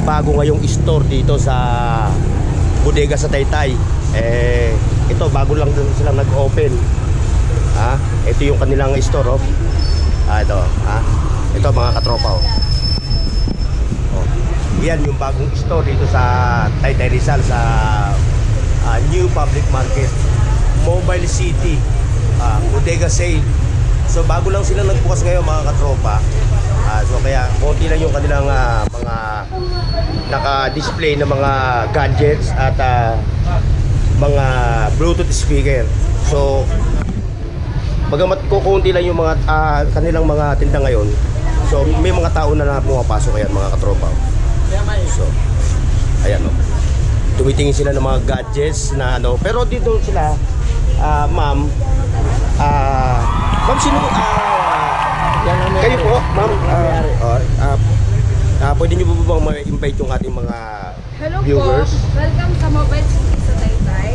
bago ngayong store dito sa bodega sa Taytay. Ito bago lang silang nag-open. Ito yung kanilang store, oh. Ito, ito mga katropa, oh. Yan yung bagong store dito sa Taytay Rizal sa New Public Market, Mobile City, bodega sale. So bago lang sila nagbukas ngayon mga katropa. So kaya konti lang yung kanilang mga naka-display na mga gadgets at mga Bluetooth speaker. So bagamat kukunti lang yung mga kanilang mga tinda ngayon. So may mga tao na pumapasok ayan mga katropa. So ayan, oh. Tumitingin sila ng mga gadgets na ano. Pero dito sila ma'am, ma'am sino kayo po ma'am, pwede nyo po bang ma-invite yung ating mga Hello viewers? Po, welcome sa Mobile City sa Taytay.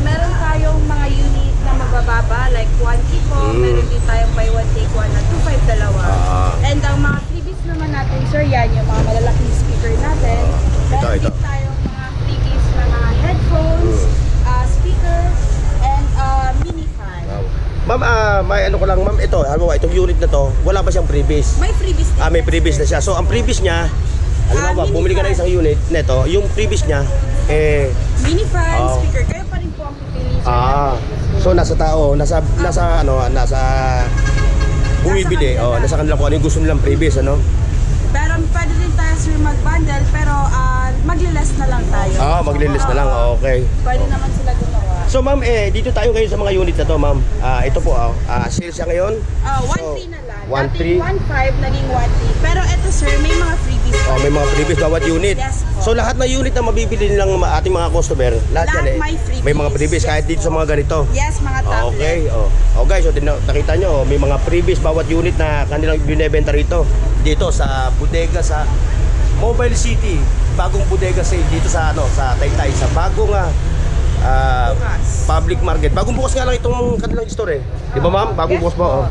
Meron tayong mga unit na mabababa like 1K po, meron din tayong buy one take one na 2.5 dalawa. And ang mga freebies naman natin sir, yan yung mga malalaking speaker natin. Meron din tayong mga freebies na mga headphones, speaker, and mini fan. Ma'am, may ano ko lang ma'am, ito, halimbawa itong unit na to, wala ba siyang previous? May freebies din. May previous na siya. So ang previous niya, halimbawa bumili ka na isang unit nito, yung previous niya mini fan, speaker, kayo pa rin po ang pipili sir. So nasa tao, nasa bumibili, nasa kanila kung ano yung gusto nilang previous, ano? Pero pwede din tayo sir mag-bundle, pero magli-less na lang tayo. Magli-list na lang, okay. Pwede naman sila gumawa. So ma'am, dito tayo ngayon sa mga unit na to ma'am. Ito po, sale siya ngayon. 1.3 na lang. 1.3. Dating 1.5 naging 1.3. Pero ito sir, may mga freebies. May mga freebies bawat unit. Yes po. So lahat ng unit na mabibili nilang ating mga customer, lahat yan may freebies. may mga freebies kahit dito sa mga ganito. Yes, mga tablet. Okay, guys, so nakita nyo, may mga freebies bawat unit na kanilang binebenta rito. Dito sa bodega sa Mobile City, bagong bodega sale dito sa sa Taytay, sa bagong public market. Bagong bukas nga lang itong kanilang store, di ba ma'am? Bagong bukas po.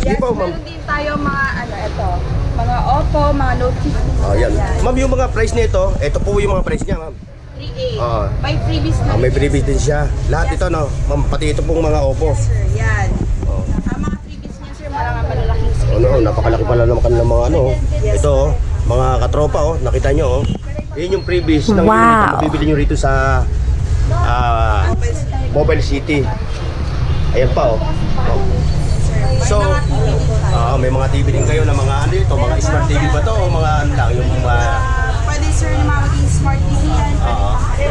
Yes, po, ma'am. meron din tayo mga ito, mga Oppo, mga Note 50. Yan. Ma'am, yung mga price nito, ito po yung mga price niya, ma'am. 3.8. May freebies na. May freebies din siya. Lahat ito, no? Ma'am, pati ito pong mga Oppo. Yes sir, yan. Ang mga freebies niya sir, malalaking speaker. Napakalaki pala naman kanilang mga Yes, ito, mga katropa, nakita nyo, yun yung freebies ng unit na mabibili nyo rito sa Mobile City. Ayan pa, So, may mga TV din kayo na mga ano ito, mga smart TV ba to o mga ano lang, yung mga pwede sir na maging smart TV yan. okay.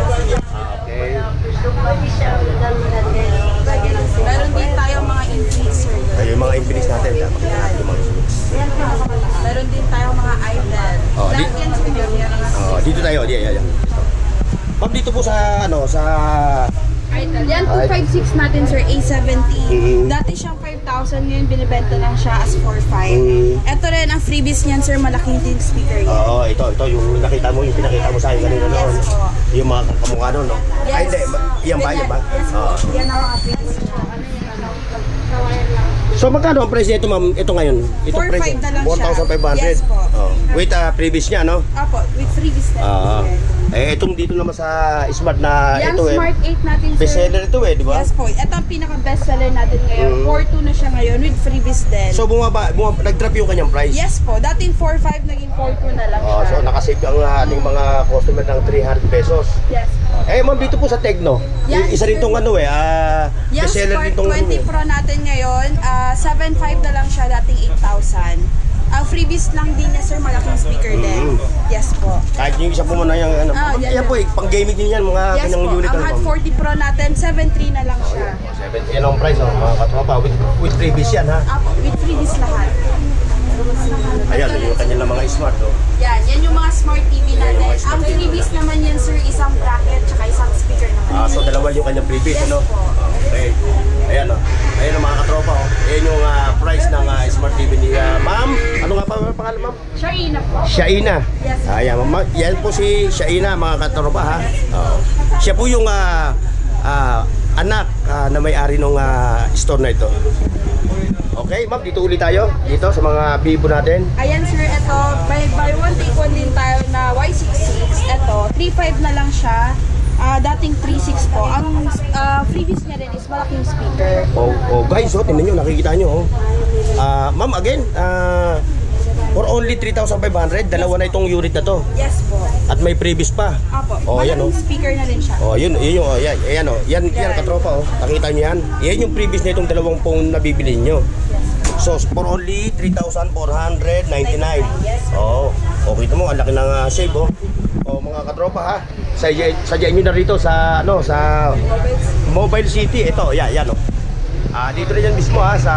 Meron din tayo mga Infinix sir. Yung mga Infinix natin, makikita natin yung mga Infinix. Meron din tayo mga iPad. Lahat yan sir, dito tayo, yan. Ma'am, dito po sa sa Idol. Yan, 256 natin sir, A70. Dati siyang 5,000, ngayon binibenta lang siya as 4,500. Ito rin, ang freebies niyan sir, malaking din speaker yan. Ito yung nakita mo, yung pinakita mo sa akin kanina noon. Yung mga kamukha noon, no? Yes. Hindi, yan ba? Yes po. Yan ang mga freebies niya. So magkano ang price nito ma'am? Ito ngayon? Ito 4,500 na lang siya. 4,500? Yes po. With previous niya, no? Opo, with freebies na. Itong dito naman sa Smart na yan, ito Smart 8 natin sir. best seller ito di ba? Yes po. Ito ang pinaka-best seller natin ngayon. 4.2 na siya ngayon with freebies din. So nag-drop yung kanyang price? Yes po. Dating 4.5 naging 4.2 na lang siya. So nakasave ang ating mga customer ng 300 pesos. Yes po. Ma'am, dito po sa Tecno, isa rin tong Yung best seller Sport rin tong 20 Pro natin ngayon, 7.5 na lang siya, dating 8,000. Ang freebies lang din niya sir, malaking speaker din. Yes po. Kahit yung isa po muna yung yan po pang gaming din yan, mga Yes kanyang po, unit. ang Hot 40 Pro natin, 7.3 na lang siya. Yan ang price, mga katropa, with freebies yan, ha? Apo, with freebies lahat. Ayan, yung kanyang mga smart, Yan yung mga smart TV natin. Ang freebies naman yan sir, isang bracket tsaka isang speaker naman. So dalawa yung kanyang freebies, Yes ano? po. Okay. Ayan, ayan ang mga katropa, Ayan yung price ng smart TV ni ma'am. Ano nga pa pangalan, ma'am? Shaina po. Shaina. Yes. Ayan, yan po si Shaina, mga katropa, ha? Siya po yung anak na may-ari ng store na ito. Okay, ma'am, dito ulit tayo. Dito sa mga bibo natin. Ayan sir, ito, buy one take one din tayo na YC 2.5 na lang siya. Dating 3.6 po. Ang freebies niya rin is malaking speaker. Guys, tingnan nyo, nakikita nyo. Ma'am, again, for only 3,500, dalawa na itong unit na to. Yes po. At may previous pa. Apo. Yan Malaking speaker na rin siya. Yan katropa, Nakita nyo yan? Yan yung previous na itong dalawang phone na bibili nyo. So, for only 3,499. Okay ito mo, ang laki ng save, mga katropa, ha. Sadyain nyo na rito sa Mobile City. Ito, yan. Dito na yan mismo, ha, sa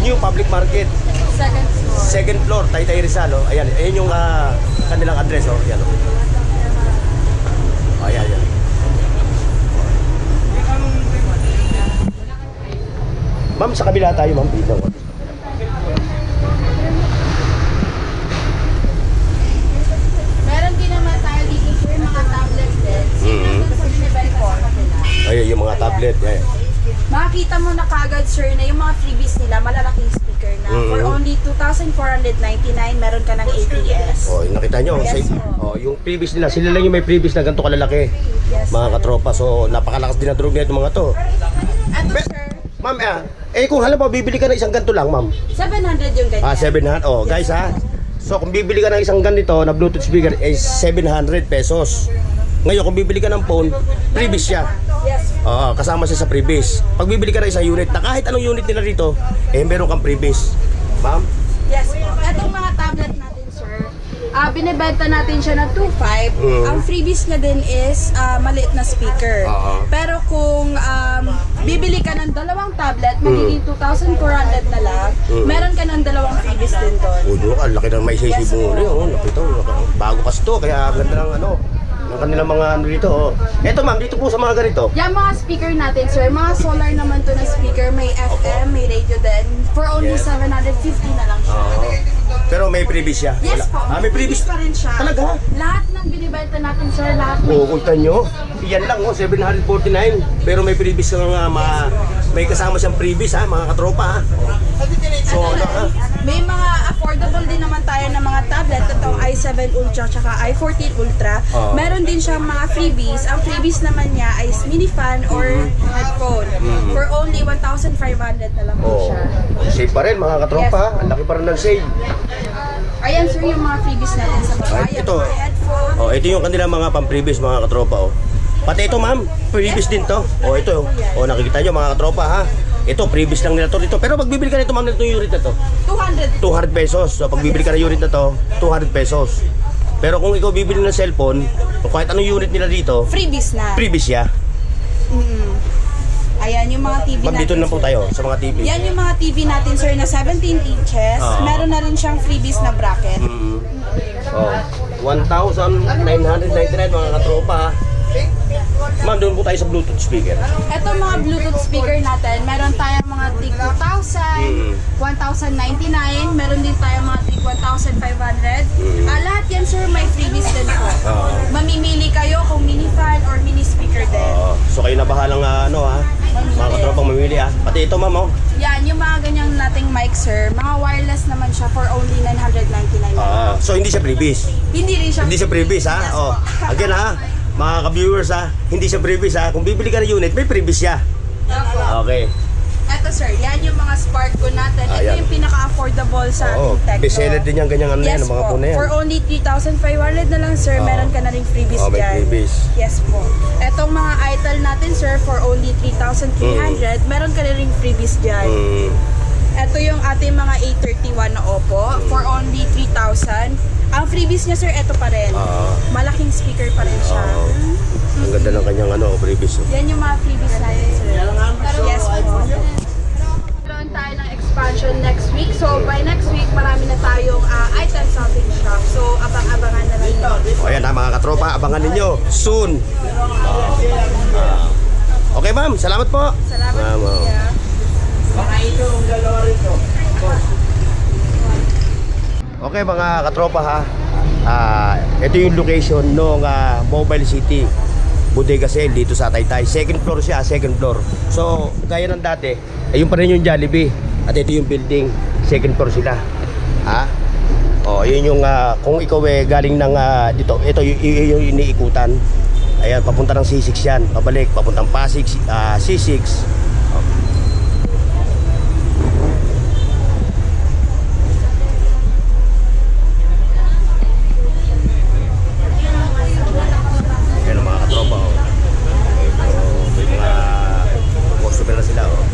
New Public Market. Second floor, Taytay Rizal, Ayan yung kanilang address, Yan, Ayan. Ma'am, sa kabila tayo, ma'am. Meron din naman tayo dito sir, mga tablet din. Ayun, yung mga tablet. Makikita mo na kagad sir na yung mga freebies nila malalaking speaker na. For only 2,499 meron ka ng ATS. Nakita nyo, Yes, yung previous nila, sila lang yung may previous na ganito kalalaki. Yes, Mga katropa, so napakalakas din ang drug nito mga to. Eto sir, Ma'am, kung halimbawa bibili ka ng isang ganito lang, ma'am. 700 yung ganyan. 700. Guys, So kung bibili ka ng isang ganito na Bluetooth speaker is 700 pesos. Ngayon kung bibili ka ng phone, previous siya. Yes. Kasama siya sa previous. Pag bibili ka ng isang unit, na kahit anong unit nila rito, meron kang previous. Ma'am? Yes po. Etong mga tablet natin sir, binibenta natin siya ng 2.5. Ang freebies niya din is maliit na speaker. Pero kung bibili ka ng dalawang tablet, magiging 2,400 na lang. Meron ka ng dalawang freebies din doon. Ang laki ng may sisib mo ulit. Bago kasi to, kaya ganda ng ng kanilang mga dito. Eto ma'am, dito po sa mga ganito. Yung mga speaker natin sir, mga solar naman to na speaker, may FM, may radio din. For only 750 na lang siya. Pero may previous siya. Yes po, May previous pa rin siya. Talaga? Lahat ng binibenta natin sir, lahat may Kulta nyo. Yan lang 749. Pero may previous ka may kasama siyang previous mga katropa So may mga affordable din naman tayo ng mga tablet. Itong i7 Ultra tsaka i14 Ultra. Meron din siyang mga freebies. Ang freebies naman niya ay mini fan or headphone. For only 1,500 na lang po siya. Save pa rin mga katropa. Ang laki pa rin ng save. Ayan sir yung mga freebies natin sa baba. Ito. Mga headphone. Ito yung kanilang mga pang-previous mga katropa Pati ito ma'am, previous din to. Ito. Nakikita nyo mga katropa Ito, previous lang nila to dito. Pero pag bibili ka nito ma'am, nito yung unit na to. 200 pesos. So pag bibili ka ng unit na to, 200 pesos. Pero kung ikaw bibili ng cellphone, o kahit anong unit nila dito, Freebies na. previous siya. Ayan yung mga TV Ma'am, natin. dito na po sir. tayo sa mga TV. Yan yung mga TV natin sir na 17 inches. Meron na rin siyang freebies na bracket. 1,999 mga katropa Ma'am, doon po tayo sa Bluetooth speaker. Ito mga Bluetooth speaker natin, meron tayong mga tig 2,000, 1,099, meron din tayong mga tig 1,500. Lahat yan sir, may freebies din po. Mamimili kayo kung mini fan or mini speaker din. So kayo na bahalang mga katropang mamili Pati ito ma'am Yan, yung mga ganyang nating mic sir, mga wireless naman siya for only 999. So hindi siya previous. Hindi rin siya. Hindi siya previous Yes po. Again mga ka-viewers hindi siya previous Kung bibili ka ng unit, may previous siya. Okay. Ito sir, yan yung mga Sparkco natin. Ito Yan. yung pinaka-affordable sa ating Tecno. Bestseller din yan, ganyang Yes mga po. po na yan. For only 3,500 na lang sir, meron ka na rin freebies may dyan. freebies. Yes po. Etong mga Itel natin sir, for only 3,300, meron ka na rin freebies dyan. Ito yung ating mga A31 na Oppo, for only 3,000. Ang freebies niya sir, ito pa rin. Malaking speaker pa rin siya. Ang ganda ng kanyang previous. Yan yung mga freebies natin sir. Yes po. Meron tayo ng expansion next week. So by next week, marami na tayong item shopping shop. So abang-abangan na lang yun. Ayan mga katropa, abangan ninyo soon. Okay ma'am, salamat po. Salamat po. Okay mga katropa ito yung location ng Mobile City Bodega Sale dito sa Taytay. Second floor siya, second floor. So, gaya ng dati, ayun pa rin yung Jollibee. At ito yung building, second floor sila. Oh, yun yung kung ikaw galing ng dito, ito yung iniikutan. Ayan, papunta ng C6 yan. Pabalik, papuntang Pasig, C6. Oh. Ayan ang mga katropa, oh. May mga customer na sila, oh.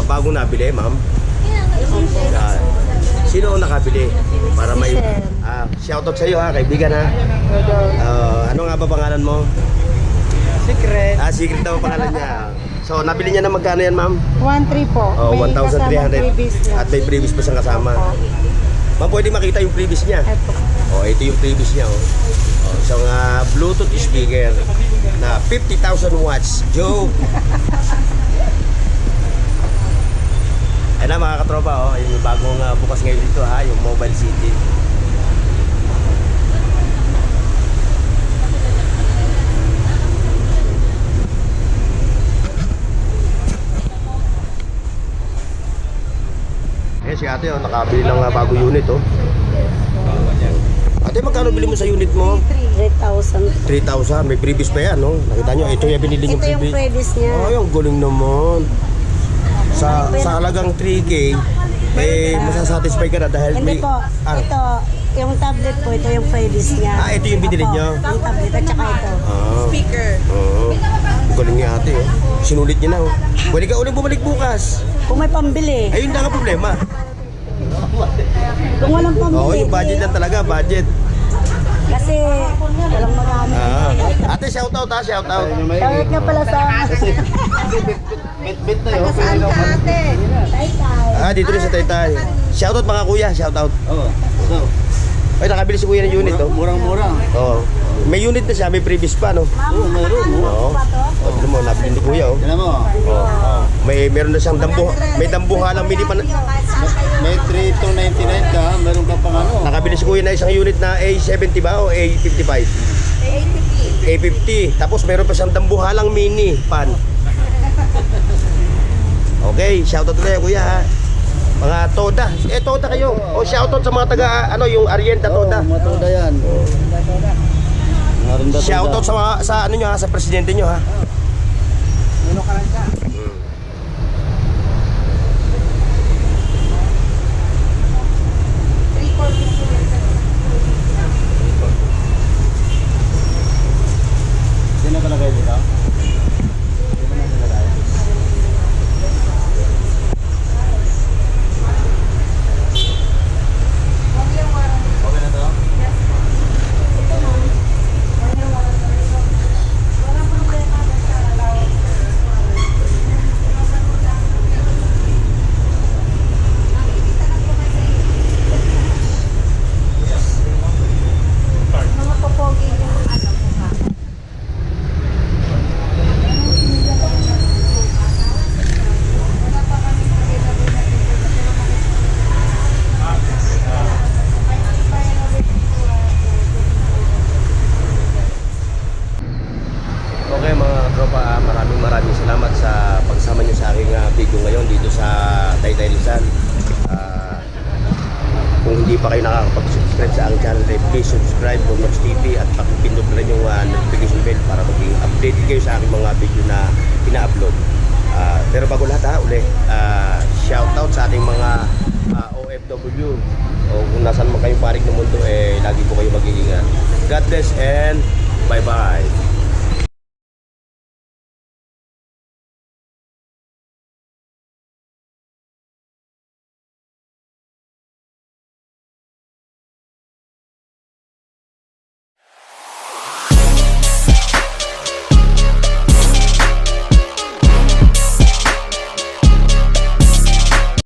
Bagong nabili, ma'am? Sino ang nakabili? Para may shoutout sa iyo, ha, kaibigan, ha. Ano nga ba pangalan mo? Secret. Secret daw ang pangalan niya. So, nabili niya na magkano yan, ma'am? 1,300 po. Oh, May kasamang 1,300. previous niya. At may previous pa siyang kasama. Opo. Ma'am, pwede makita yung previous niya. Eto. Oh, ito yung previous niya, oh. Oh, isang Bluetooth speaker na 50,000 watts. Joke! Ayan na mga katropa, oh, yung bagong bukas ngayon dito, ha, yung Mobile City. Eh si ate, oh, nakabili ng bagong unit, oh. Ate, magkano bili mo sa unit mo? 3,000. 3,000, may previous pa yan, no? Nakita nyo, ito yung binili yung Ito yung previous niya. Oh, yung galing naman. Sa halagang 3K, masasatisfy ka na dahil Hindi po. Ito, yung tablet po, ito yung previous niya. ito yung binili Opo, niyo? yung tablet at saka ito. Speaker. Oo. Galing ni ate, oh. Sinulit niya na, oh. Pwede ka ulit bumalik bukas. Kung may pambili. Ayun na nga problema. Kung walang pambili. Oo, yung budget lang talaga, budget. Kasi walang marami. Ate, shoutout, ha, shoutout. Shoutout nga pala sa Bit na yun. Saan ka ate? Taytay. Dito rin sa Taytay. Shoutout mga kuya, shoutout. Oo. So, Ay, nakabili si kuya ng unit, oh. murang-murang. Oo. May unit na siya, may previous pa, no? Oo, meron. Oo. Oh, tignan mo, nabili ni kuya, oh. Tignan mo. Oh. Meron na siyang may dambuhalang mini pan. May 3,299 ka, meron ka pang ano. Nakabili si kuya na isang unit na A70 ba o A55? A50. Tapos meron pa siyang dambuhalang mini pan. Okay, shoutout na kuya, ha. Mga Toda. Toda kayo. O shoutout sa mga taga yung Arienta Toda. Oo, matoda yan. Meron da Shoutout sa ano nyo, ha, sa presidente nyo, ha. Sino ka lagay dito? Okay na to? Mga popogi yung ano mo ha. Okay mga tropa, maraming salamat sa pagsama nyo sa aking video ngayon dito sa Taytay Rizal. Kung hindi pa kayo nakakapag-subscribe sa aking channel, please subscribe to Max TV at pakipindot na rin yung notification bell para maging updated kayo sa aking mga video na ina-upload. Pero bago lahat, shoutout sa ating mga OFW o kung nasan man kayong parig ng mundo, lagi po kayo mag-iingat. God bless and bye-bye.